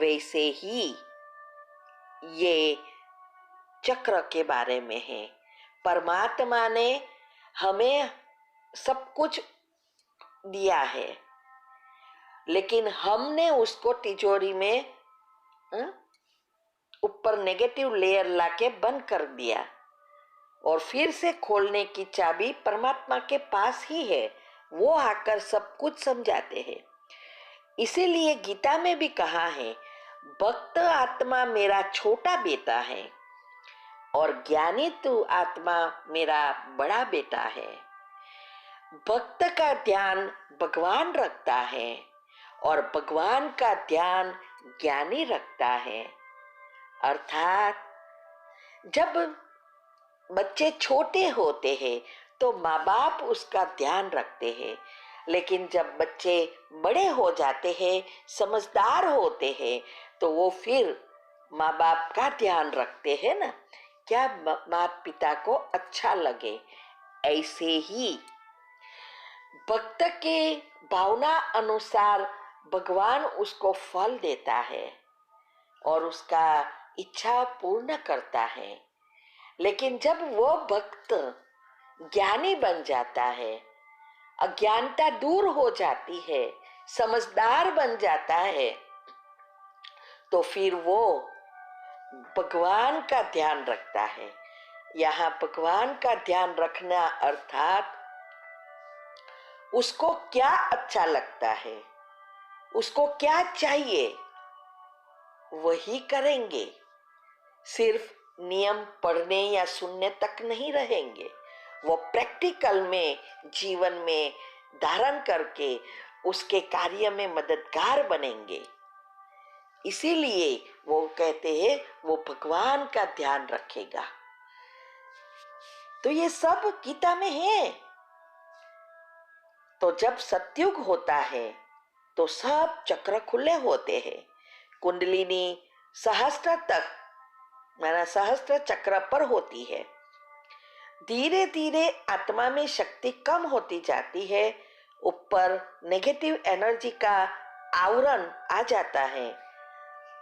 वैसे ही ये चक्र के बारे में है। परमात्मा ने हमें सब कुछ दिया है, लेकिन हमने उसको तिजोरी में ऊपर नेगेटिव लेयर लाके बंद कर दिया, और फिर से खोलने की चाबी परमात्मा के पास ही है। वो आकर सब कुछ समझाते हैं। इसीलिए गीता में भी कहा है, भक्त आत्मा मेरा छोटा बेटा है और ज्ञानी तू आत्मा मेरा बड़ा बेटा है। भक्त का ध्यान भगवान रखता है और भगवान का ध्यान ज्ञानी रखता है। अर्थात जब बच्चे छोटे होते हैं तो माँ बाप उसका ध्यान रखते हैं, लेकिन जब बच्चे बड़े हो जाते हैं, समझदार होते हैं, तो वो फिर माँ बाप का ध्यान रखते हैं ना, क्या माता पिता को अच्छा लगे। ऐसे ही भक्त के भावना अनुसार भगवान उसको फल देता है और उसका इच्छा पूर्ण करता है। लेकिन जब वो भक्त ज्ञानी बन जाता है, अज्ञानता दूर हो जाती है, समझदार बन जाता है, तो फिर वो भगवान का ध्यान रखता है। यहाँ भगवान का ध्यान रखना अर्थात उसको क्या अच्छा लगता है, उसको क्या चाहिए, वही करेंगे। सिर्फ नियम पढ़ने या सुनने तक नहीं रहेंगे, वो प्रैक्टिकल में जीवन में धारण करके उसके कार्य में मददगार बनेंगे। इसीलिए वो कहते हैं वो भगवान का ध्यान रखेगा। तो ये सब गीता में है। तो जब सतयुग होता है तो सब चक्र खुले होते हैं। कुंडलिनी सहस्त्र तक माना सहस्त्र चक्र पर होती है। धीरे धीरे आत्मा में शक्ति कम होती जाती है, ऊपर नेगेटिव एनर्जी का आवरण आ जाता है।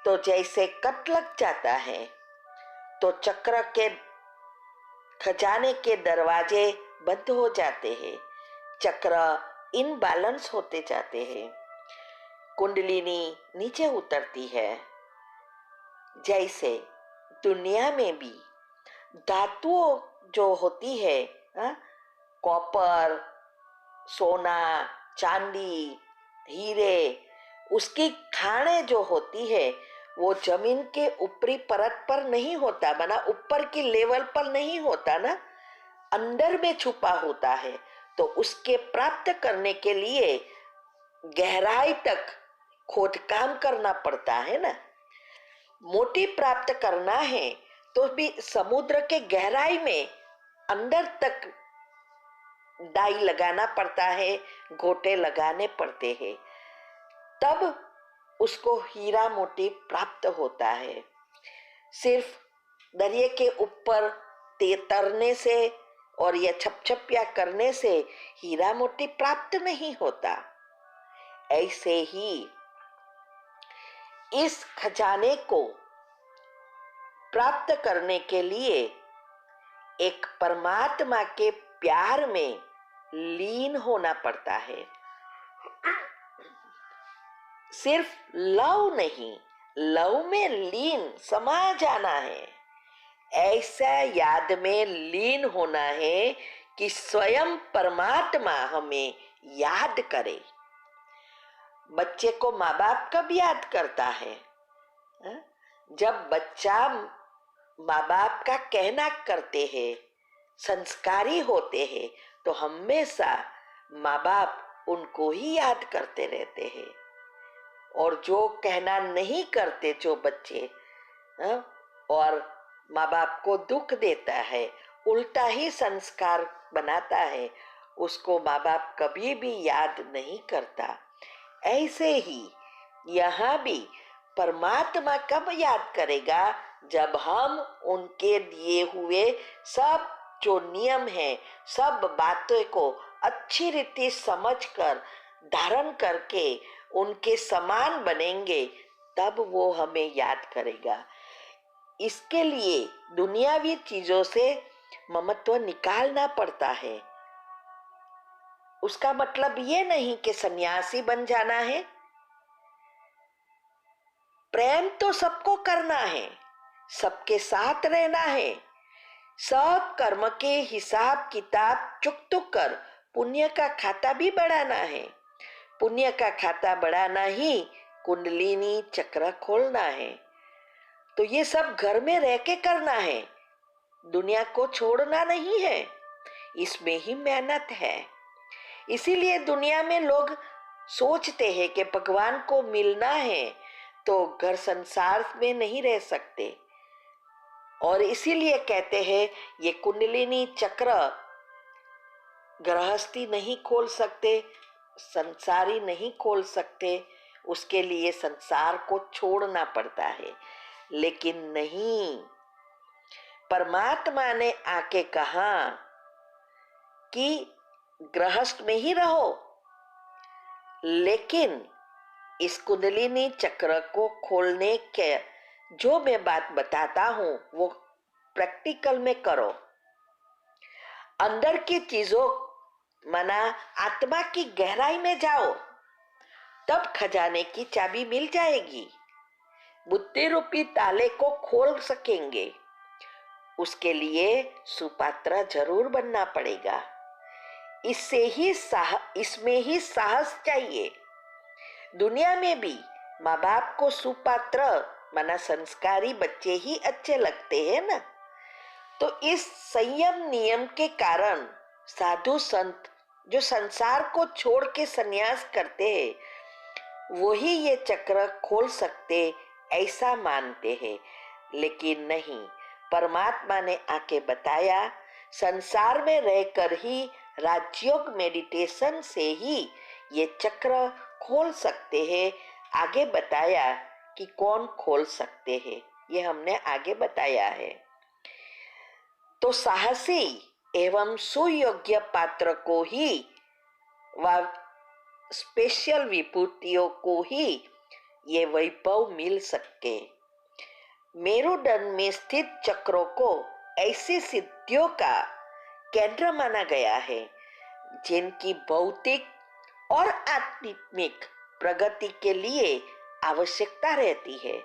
तो जैसे कट लग जाता है तो चक्र के खजाने के दरवाजे बंद हो जाते हैं, चक्र इनबैलेंस होते जाते हैं, कुंडलिनी नीचे उतरती है। जैसे दुनिया में भी धातुओं जो होती है, कॉपर, सोना, चांदी, हीरे, उसकी खाने जो होती है वो जमीन के ऊपरी परत पर नहीं होता, माना ऊपर की लेवल पर नहीं होता ना, अंदर में छुपा होता है। तो उसके प्राप्त करने के लिए गहराई तक खोदकाम करना पड़ता है ना। मोती प्राप्त करना है तो भी समुद्र के गहराई में अंदर तक डाई लगाना पड़ता है, गोटे लगाने पड़ते हैं, तब उसको हीरा मोती प्राप्त होता है। सिर्फ दरिया के ऊपर तरने से और ये छपछपिया करने से हीरा मोती प्राप्त नहीं होता। ऐसे ही इस खजाने को प्राप्त करने के लिए एक परमात्मा के प्यार में लीन होना पड़ता है। सिर्फ लव नहीं, लव में लीन समा जाना है। ऐसा याद में लीन होना है कि स्वयं परमात्मा हमें याद करे। बच्चे को माँ बाप कब याद करता है? जब बच्चा माँ बाप का कहना करते हैं, संस्कारी होते हैं, तो हमेशा माँ बाप उनको ही याद करते रहते हैं। और जो कहना नहीं करते जो बच्चे और माँ बाप को दुख देता है, उल्टा ही संस्कार बनाता है, उसको माँ बाप कभी भी याद नहीं करता। ऐसे ही यहाँ भी परमात्मा कब याद करेगा? जब हम उनके दिए हुए सब जो नियम है, सब बातों को अच्छी रीति समझकर धारण करके उनके समान बनेंगे, तब वो हमें याद करेगा। इसके लिए दुनियावी चीजों से ममत्व निकालना पड़ता है। उसका मतलब ये नहीं कि सन्यासी बन जाना है। प्रेम तो सबको करना है, सबके साथ रहना है, सब कर्म के हिसाब किताब चुक कर पुण्य का खाता भी बढ़ाना है। पुण्य का खाता बढ़ाना ही कुंडलिनी चक्र खोलना है। तो ये सब घर में रह के करना है, दुनिया को छोड़ना नहीं है। इसमें ही मेहनत है। इसीलिए दुनिया में लोग सोचते हैं कि भगवान को मिलना है तो घर संसार में नहीं रह सकते, और इसीलिए कहते हैं ये कुंडलिनी चक्र गृहस्थी नहीं खोल सकते, संसारी नहीं खोल सकते, उसके लिए संसार को छोड़ना पड़ता है। लेकिन नहीं, परमात्मा ने आके कहा कि गृहस्थ में ही रहो, लेकिन इस कुंडलिनी चक्र को खोलने के जो मैं बात बताता हूं वो प्रैक्टिकल में करो। अंदर की चीजों माना आत्मा की गहराई में जाओ, तब खजाने की चाबी मिल जाएगी, बुद्धि रूपी ताले को खोल सकेंगे। उसके लिए सुपात्र जरूर बनना पड़ेगा। इसमें ही साहस चाहिए। दुनिया में भी माँ बाप को सुपात्र माना संस्कारी बच्चे ही अच्छे लगते हैं ना। तो इस संयम नियम के कारण साधु संत जो संसार को छोड़ के संन्यास करते हैं वही ये चक्र खोल सकते ऐसा मानते हैं। लेकिन नहीं, परमात्मा ने आके बताया संसार में रहकर ही राजयोग मेडिटेशन से ही ये चक्र खोल सकते हैं। आगे बताया कि कौन खोल सकते हैं, ये हमने आगे बताया है। तो साहसी एवं सुयोग्य पात्र को ही व स्पेशल विभूतियों को ही ये वैभव मिल सके। मेरुदंड में स्थित चक्रों को ऐसी सिद्धियों का केंद्र माना गया है जिनकी भौतिक और आध्यात्मिक प्रगति के लिए आवश्यकता रहती है।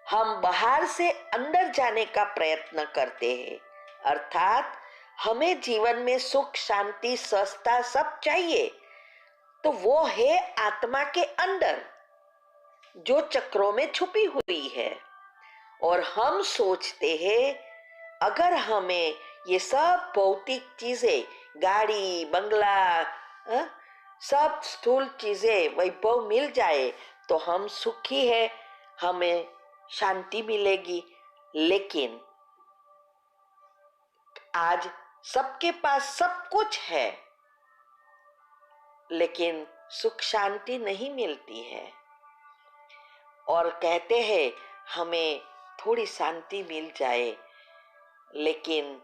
हम बाहर से अंदर जाने का प्रयत्न करते हैं, अर्थात हमें जीवन में सुख शांति स्वस्थता सब चाहिए, तो वो है आत्मा के अंदर जो चक्रों में छुपी हुई है। और हम सोचते हैं अगर हमें ये सब भौतिक चीजें, गाड़ी बंगला, सब स्थूल चीजें वैभव मिल जाए तो हम सुखी है, हमें शांति मिलेगी। लेकिन आज सबके पास सब कुछ है, लेकिन सुख शांति नहीं मिलती है। और कहते हैं हमें थोड़ी शांति मिल जाए, लेकिन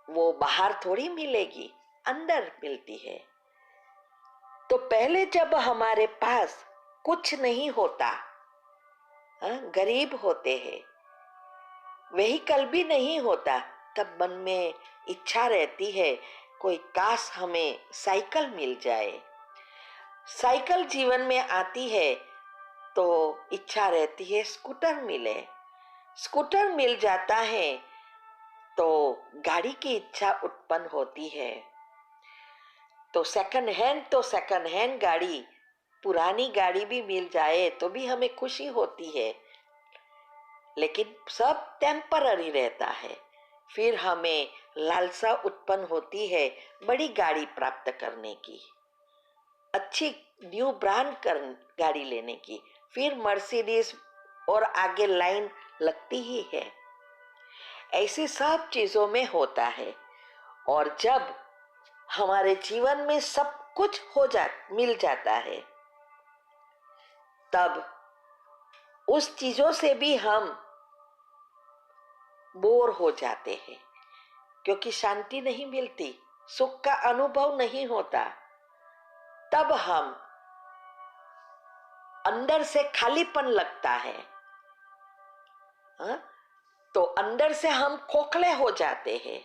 वो बाहर थोड़ी मिलेगी, अंदर मिलती है। तो पहले जब हमारे पास कुछ नहीं होता, गरीब होते हैं, व्हीकल भी नहीं होता, तब मन में इच्छा रहती है कोई काश हमें साइकिल मिल जाए। साइकिल जीवन में आती है तो इच्छा रहती है स्कूटर मिले। स्कूटर मिल जाता है तो गाड़ी की इच्छा उत्पन्न होती है। तो सेकंड हैंड गाड़ी, पुरानी गाड़ी भी मिल जाए तो भी हमें खुशी होती है, लेकिन सब टेम्पररी रहता है। फिर हमें लालसा उत्पन्न होती है बड़ी गाड़ी प्राप्त करने की, अच्छी न्यू ब्रांड गाड़ी लेने की। फिर मर्सिडीज और आगे लाइन लगती ही है। ऐसी सब चीजों में होता है। और जब हमारे जीवन में सब कुछ मिल जाता है, तब उस चीजों से भी हम बोर हो जाते हैं, क्योंकि शांति नहीं मिलती, सुख का अनुभव नहीं होता। तब हम अंदर से खालीपन लगता है, हाँ? तो अंदर से हम खोखले हो जाते हैं।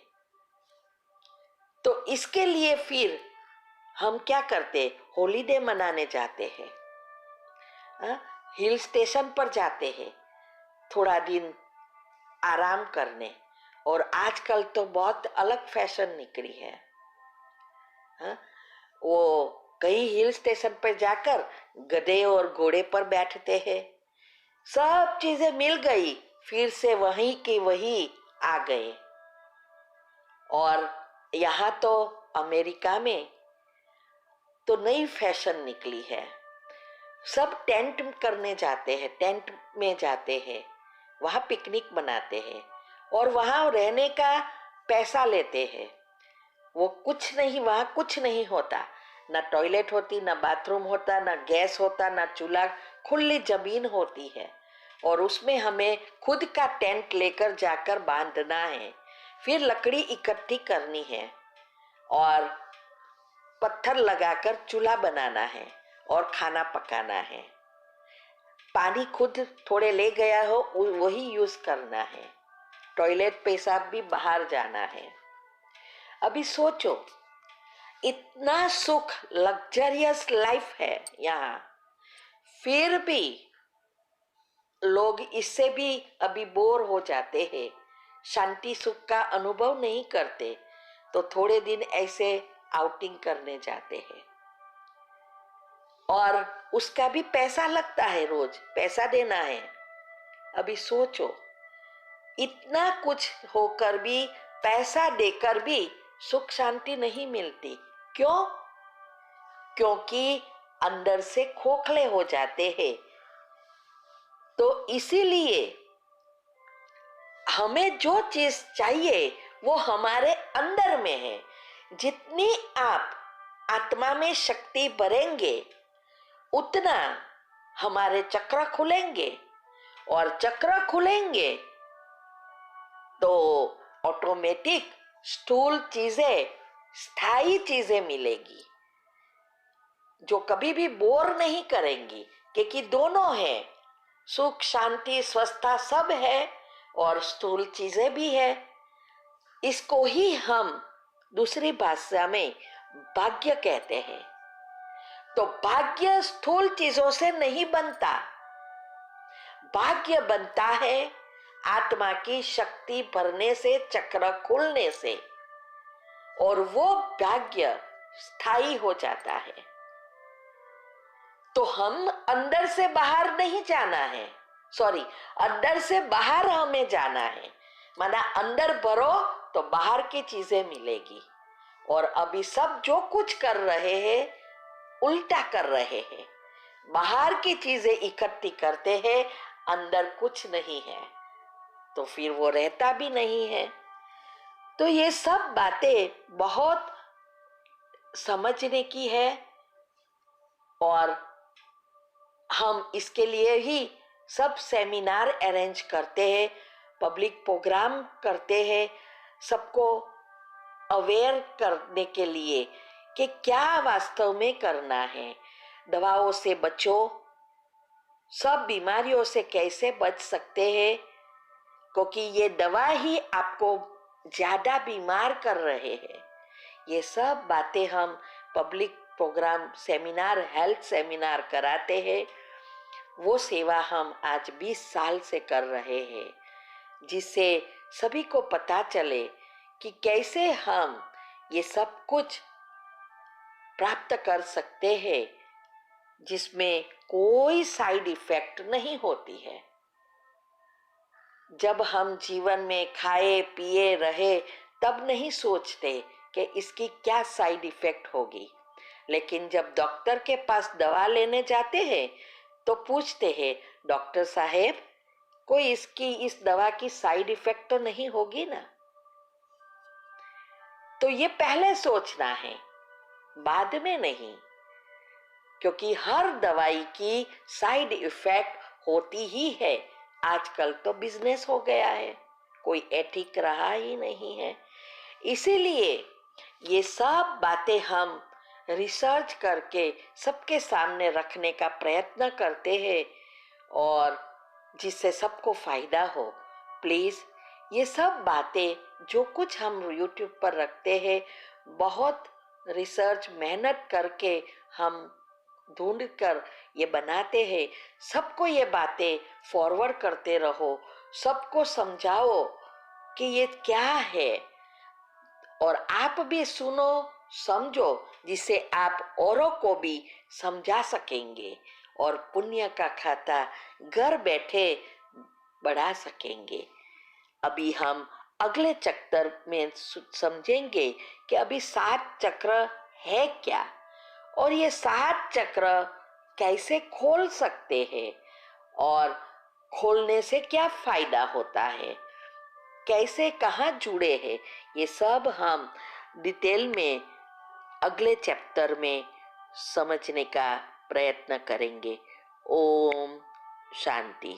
तो इसके लिए फिर हम क्या करते, हॉलीडे मनाने जाते हैं, हाँ? हिल स्टेशन पर जाते हैं थोड़ा दिन आराम करने। और आजकल तो बहुत अलग फैशन निकली है, हाँ? वो कई हिल स्टेशन पर जाकर गधे और घोड़े पर बैठते हैं। सब चीजें मिल गई, फिर से वहीं की वहीं आ गए। और यहाँ तो अमेरिका में तो नई फैशन निकली है, सब टेंट करने जाते हैं, टेंट में जाते हैं, वहां पिकनिक मनाते हैं और वहां रहने का पैसा लेते हैं। वो कुछ नहीं, वहां कुछ नहीं होता, ना टॉयलेट होती, ना बाथरूम होता, ना गैस होता, ना चूल्हा, खुली जमीन होती है और उसमें हमें खुद का टेंट लेकर जाकर बांधना है, फिर लकड़ी इकट्ठी करनी है और पत्थर लगाकर चूल्हा बनाना है और खाना पकाना है। पानी खुद थोड़े ले गया हो वही यूज करना है, टॉयलेट पेशाब भी बाहर जाना है। अभी सोचो, इतना सुख, लग्जरियस लाइफ है यहाँ, फिर भी लोग इससे भी अभी बोर हो जाते हैं, शांति सुख का अनुभव नहीं करते, तो थोड़े दिन ऐसे आउटिंग करने जाते हैं और उसका भी पैसा लगता है, रोज पैसा देना है। अभी सोचो, इतना कुछ होकर भी, पैसा देकर भी सुख शांति नहीं मिलती। क्यों? क्योंकि अंदर से खोखले हो जाते हैं। तो इसीलिए हमें जो चीज चाहिए वो हमारे अंदर में है। जितनी आप आत्मा में शक्ति भरेंगे उतना हमारे चक्र खुलेंगे और चक्र खुलेंगे तो ऑटोमेटिक स्थूल चीजें, स्थायी चीजें मिलेगी जो कभी भी बोर नहीं करेंगी, क्योंकि दोनों है, सुख शांति स्वस्थता सब है और स्थूल चीजें भी है। इसको ही हम दूसरी भाषा में भाग्य कहते हैं। तो भाग्य स्थूल चीजों से नहीं बनता, भाग्य बनता है आत्मा की शक्ति भरने से, चक्र खुलने से, और वो भाग्य स्थायी हो जाता है। तो हम अंदर से बाहर नहीं जाना है, सॉरी, अंदर से बाहर हमें जाना है। माना अंदर भरो तो बाहर की चीजें मिलेगी। और अभी सब जो कुछ कर रहे हैं उल्टा कर रहे हैं, बाहर की चीजें इकट्ठी करते हैं, अंदर कुछ नहीं है, तो फिर वो रहता भी नहीं है। तो ये सब बातें बहुत समझने की है और हम इसके लिए ही सब सेमिनार अरेंज करते हैं, पब्लिक प्रोग्राम करते हैं, सबको अवेयर करने के लिए कि क्या वास्तव में करना है। दवाओं से बचो, सब बीमारियों से कैसे बच सकते हैं, क्योंकि ये दवा ही आपको ज्यादा बीमार कर रहे हैं। ये सब बातें हम public program seminar, health seminar कराते हैं। वो सेवा हम आज 20 साल से कर रहे हैं, जिससे सभी को पता चले कि कैसे हम ये सब कुछ प्राप्त कर सकते हैं, जिसमें कोई साइड इफेक्ट नहीं होती है। जब हम जीवन में खाए पिए रहे तब नहीं सोचते कि इसकी क्या साइड इफेक्ट होगी, लेकिन जब डॉक्टर के पास दवा लेने जाते हैं तो पूछते हैं, डॉक्टर साहेब कोई इस दवा की साइड इफेक्ट तो नहीं होगी ना? तो ये पहले सोचना है, बाद में नहीं, क्योंकि हर दवाई की साइड इफेक्ट होती ही है। आजकल तो बिजनेस हो गया है, कोई एथिक रहा ही नहीं है। इसीलिए ये सब बातें हम रिसर्च करके सबके सामने रखने का प्रयत्न करते हैं और जिससे सबको फायदा हो। प्लीज़ ये सब बातें जो कुछ हम YouTube पर रखते हैं, बहुत रिसर्च मेहनत करके हम ढूंढ कर ये बनाते हैं। सबको ये बातें फॉरवर्ड करते रहो, सबको समझाओ कि ये क्या है और आप भी सुनो, समझो, जिससे आप औरों को भी समझा सकेंगे और पुण्य का खाता घर बैठे बढ़ा सकेंगे। अभी हम अगले चक्र में समझेंगे कि अभी 7 चक्र है क्या और ये 7 चक्र कैसे खोल सकते हैं और खोलने से क्या फायदा होता है, कैसे कहाँ जुड़े हैं, ये सब हम डिटेल में अगले चैप्टर में समझने का प्रयत्न करेंगे। ओम शांति।